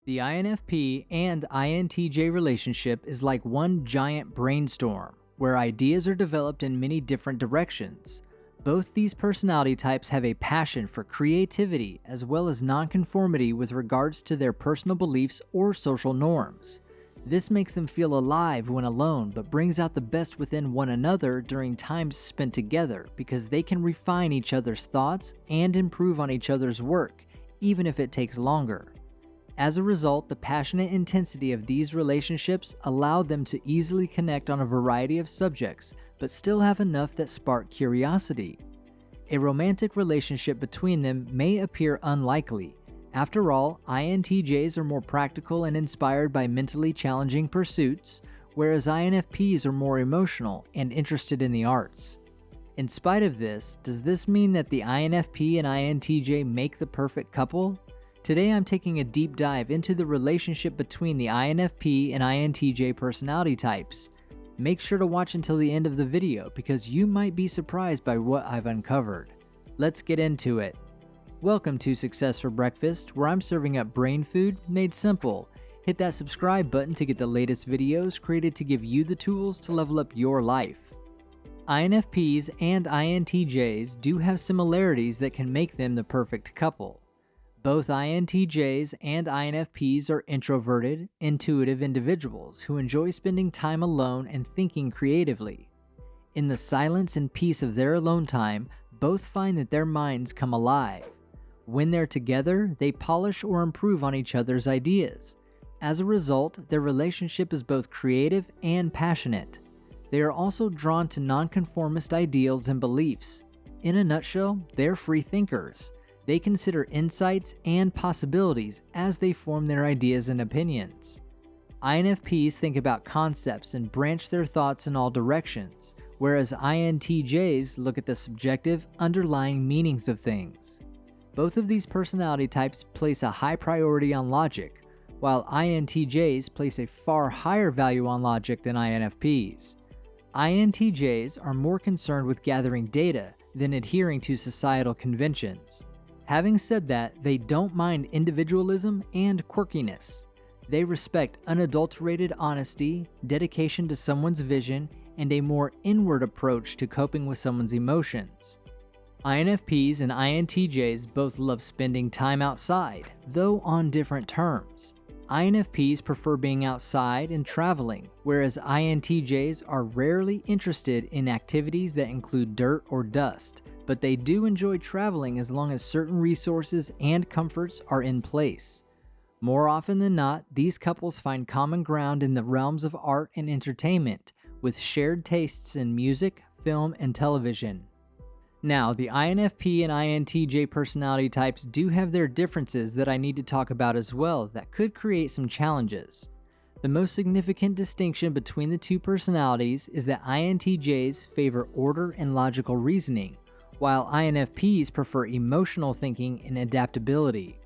The INFP and INTJ relationship is like one giant brainstorm, where ideas are developed in many different directions. Both these personality types have a passion for creativity as well as nonconformity with regards to their personal beliefs or social norms. This makes them feel alive when alone, but brings out the best within one another during times spent together because they can refine each other's thoughts and improve on each other's work, even if it takes longer. As a result, the passionate intensity of these relationships allow them to easily connect on a variety of subjects, but still have enough that spark curiosity. A romantic relationship between them may appear unlikely. After all, INTJs are more practical and inspired by mentally challenging pursuits, whereas INFPs are more emotional and interested in the arts. In spite of this, does this mean that the INFP and INTJ make the perfect couple? Today I'm taking a deep dive into the relationship between the INFP and INTJ personality types. Make sure to watch until the end of the video because you might be surprised by what I've uncovered. Let's get into it. Welcome to Success for Breakfast, where I'm serving up brain food made simple. Hit that subscribe button to get the latest videos created to give you the tools to level up your life. INFPs and INTJs do have similarities that can make them the perfect couple. Both INTJs and INFPs are introverted, intuitive individuals who enjoy spending time alone and thinking creatively. In the silence and peace of their alone time, both find that their minds come alive. When they're together, they polish or improve on each other's ideas. As a result, their relationship is both creative and passionate. They are also drawn to nonconformist ideals and beliefs. In a nutshell, they're free thinkers. They consider insights and possibilities as they form their ideas and opinions. INFPs think about concepts and branch their thoughts in all directions, whereas INTJs look at the subjective, underlying meanings of things. Both of these personality types place a high priority on logic, while INTJs place a far higher value on logic than INFPs. INTJs are more concerned with gathering data than adhering to societal conventions. Having said that, they don't mind individualism and quirkiness. They respect unadulterated honesty, dedication to someone's vision, and a more inward approach to coping with someone's emotions. INFPs and INTJs both love spending time outside, though on different terms. INFPs prefer being outside and traveling, whereas INTJs are rarely interested in activities that include dirt or dust, but they do enjoy traveling as long as certain resources and comforts are in place. More often than not, these couples find common ground in the realms of art and entertainment, with shared tastes in music, film, and television. Now, the INFP and INTJ personality types do have their differences that I need to talk about as well that could create some challenges. The most significant distinction between the two personalities is that INTJs favor order and logical reasoning, while INFPs prefer emotional thinking and adaptability.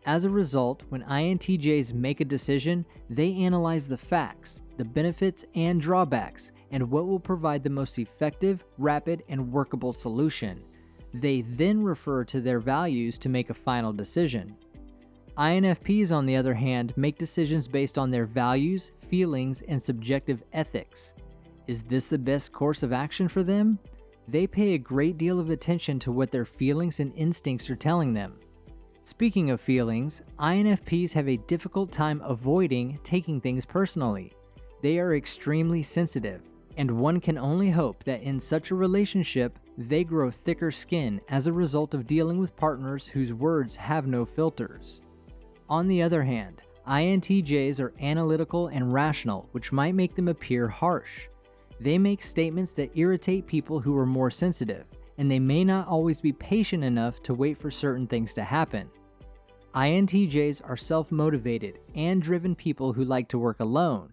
As a result, when INTJs make a decision, they analyze the facts, the benefits and drawbacks, and what will provide the most effective, rapid, and workable solution. They then refer to their values to make a final decision. INFPs, on the other hand, make decisions based on their values, feelings, and subjective ethics. Is this the best course of action for them? They pay a great deal of attention to what their feelings and instincts are telling them. Speaking of feelings, INFPs have a difficult time avoiding taking things personally. They are extremely sensitive, and one can only hope that in such a relationship, they grow thicker skin as a result of dealing with partners whose words have no filters. On the other hand, INTJs are analytical and rational, which might make them appear harsh. They make statements that irritate people who are more sensitive, and they may not always be patient enough to wait for certain things to happen. INTJs are self-motivated and driven people who like to work alone.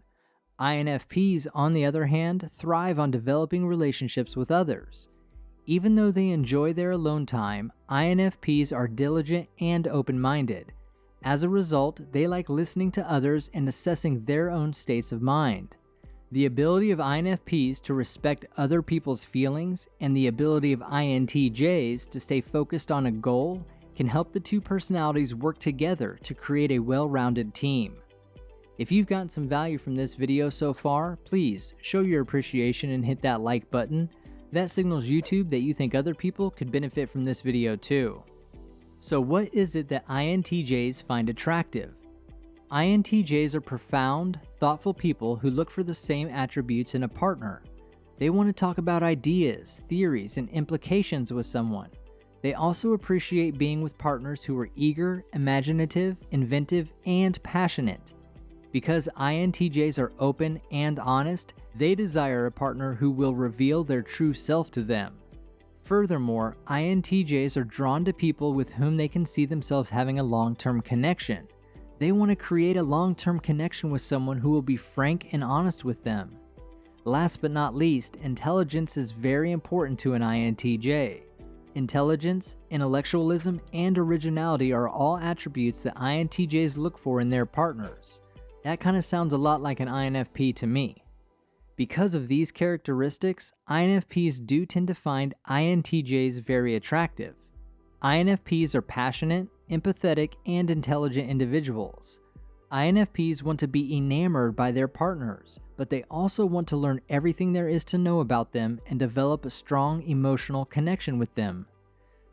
INFPs, on the other hand, thrive on developing relationships with others. Even though they enjoy their alone time, INFPs are diligent and open-minded. As a result, they like listening to others and assessing their own states of mind. The ability of INFPs to respect other people's feelings and the ability of INTJs to stay focused on a goal can help the two personalities work together to create a well-rounded team. If you've gotten some value from this video so far, please show your appreciation and hit that like button. That signals YouTube that you think other people could benefit from this video too. So what is it that INTJs find attractive? INTJs are profound, thoughtful people who look for the same attributes in a partner. They want to talk about ideas, theories, and implications with someone. They also appreciate being with partners who are eager, imaginative, inventive, and passionate. Because INTJs are open and honest, they desire a partner who will reveal their true self to them. Furthermore, INTJs are drawn to people with whom they can see themselves having a long-term connection. They want to create a long-term connection with someone who will be frank and honest with them. Last but not least, intelligence is very important to an INTJ. Intelligence, intellectualism, and originality are all attributes that INTJs look for in their partners. That kind of sounds a lot like an INFP to me. Because of these characteristics, INFPs do tend to find INTJs very attractive. INFPs are passionate, empathetic, and intelligent individuals. INFPs want to be enamored by their partners, but they also want to learn everything there is to know about them and develop a strong emotional connection with them.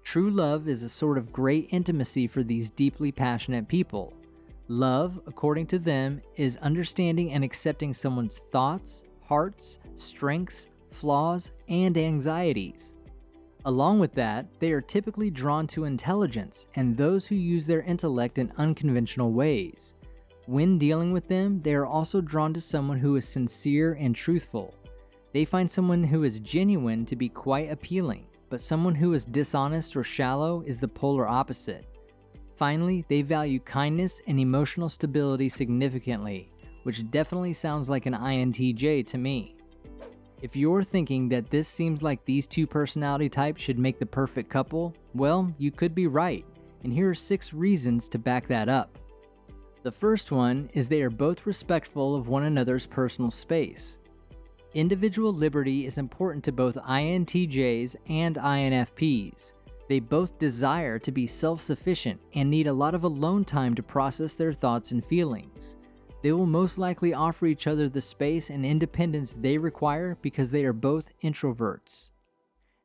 True love is a sort of great intimacy for these deeply passionate people. Love, according to them, is understanding and accepting someone's thoughts, hearts, strengths, flaws, and anxieties. Along with that, they are typically drawn to intelligence and those who use their intellect in unconventional ways. When dealing with them, they are also drawn to someone who is sincere and truthful. They find someone who is genuine to be quite appealing, but someone who is dishonest or shallow is the polar opposite. Finally, they value kindness and emotional stability significantly, which definitely sounds like an INTJ to me. If you're thinking that this seems like these two personality types should make the perfect couple, well, you could be right, and here are 6 reasons to back that up. The first one is they are both respectful of one another's personal space. Individual liberty is important to both INTJs and INFPs. They both desire to be self-sufficient and need a lot of alone time to process their thoughts and feelings. They will most likely offer each other the space and independence they require because they are both introverts.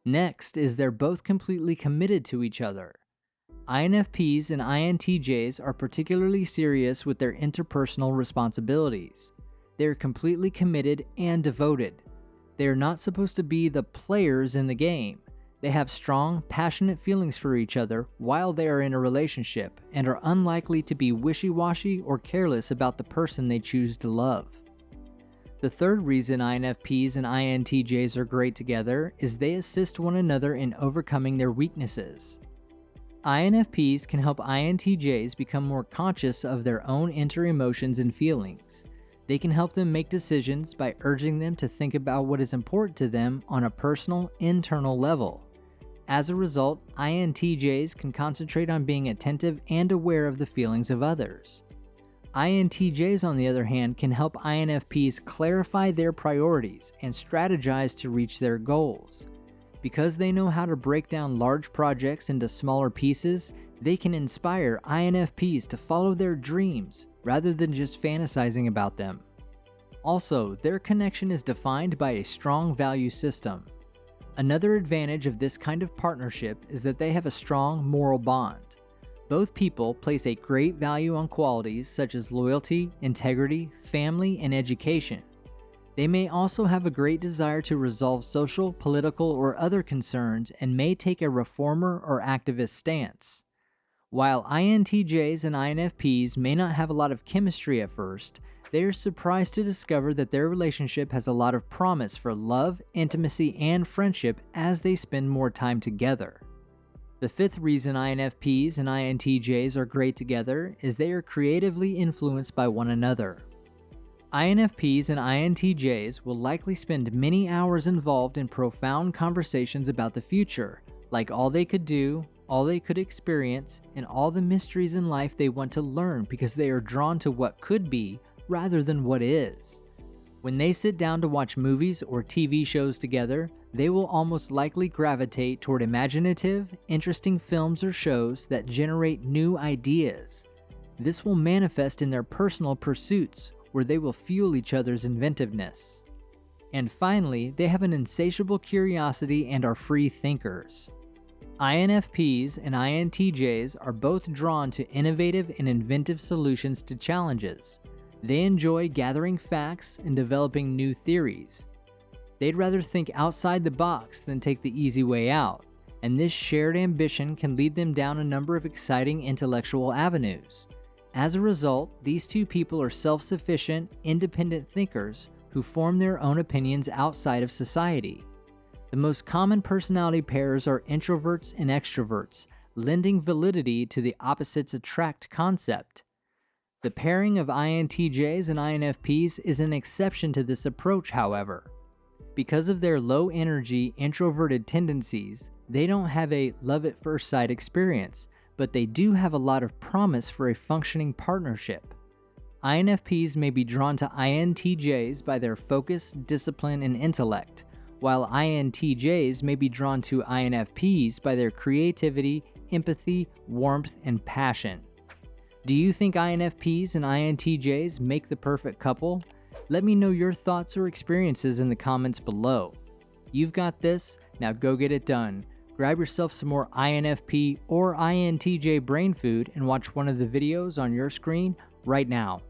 Next is they're both completely committed to each other. INFPs and INTJs are particularly serious with their interpersonal responsibilities. They are completely committed and devoted. They are not supposed to be the players in the game. They have strong, passionate feelings for each other while they are in a relationship and are unlikely to be wishy-washy or careless about the person they choose to love. The third reason INFPs and INTJs are great together is they assist one another in overcoming their weaknesses. INFPs can help INTJs become more conscious of their own inner emotions and feelings. They can help them make decisions by urging them to think about what is important to them on a personal, internal level. As a result, INTJs can concentrate on being attentive and aware of the feelings of others. INTJs, on the other hand, can help INFPs clarify their priorities and strategize to reach their goals. Because they know how to break down large projects into smaller pieces, they can inspire INFPs to follow their dreams rather than just fantasizing about them. Also, their connection is defined by a strong value system. Another advantage of this kind of partnership is that they have a strong moral bond. Both people place a great value on qualities such as loyalty, integrity, family, and education. They may also have a great desire to resolve social, political, or other concerns and may take a reformer or activist stance. While INTJs and INFPs may not have a lot of chemistry at first, they are surprised to discover that their relationship has a lot of promise for love, intimacy, and friendship as they spend more time together. The fifth reason INFPs and INTJs are great together is they are creatively influenced by one another. INFPs and INTJs will likely spend many hours involved in profound conversations about the future, like all they could do, all they could experience, and all the mysteries in life they want to learn because they are drawn to what could be rather than what is. When they sit down to watch movies or TV shows together, they will almost likely gravitate toward imaginative, interesting films or shows that generate new ideas. This will manifest in their personal pursuits, where they will fuel each other's inventiveness. And finally, they have an insatiable curiosity and are free thinkers. INFPs and INTJs are both drawn to innovative and inventive solutions to challenges. They enjoy gathering facts and developing new theories. They'd rather think outside the box than take the easy way out, and this shared ambition can lead them down a number of exciting intellectual avenues. As a result, these two people are self-sufficient, independent thinkers who form their own opinions outside of society. The most common personality pairs are introverts and extroverts, lending validity to the opposites attract concept. The pairing of INTJs and INFPs is an exception to this approach, however. Because of their low-energy, introverted tendencies, they don't have a love-at-first-sight experience, but they do have a lot of promise for a functioning partnership. INFPs may be drawn to INTJs by their focus, discipline, and intellect, while INTJs may be drawn to INFPs by their creativity, empathy, warmth, and passion. Do you think INFPs and INTJs make the perfect couple? Let me know your thoughts or experiences in the comments below. You've got this, now go get it done. Grab yourself some more INFP or INTJ brain food and watch one of the videos on your screen right now.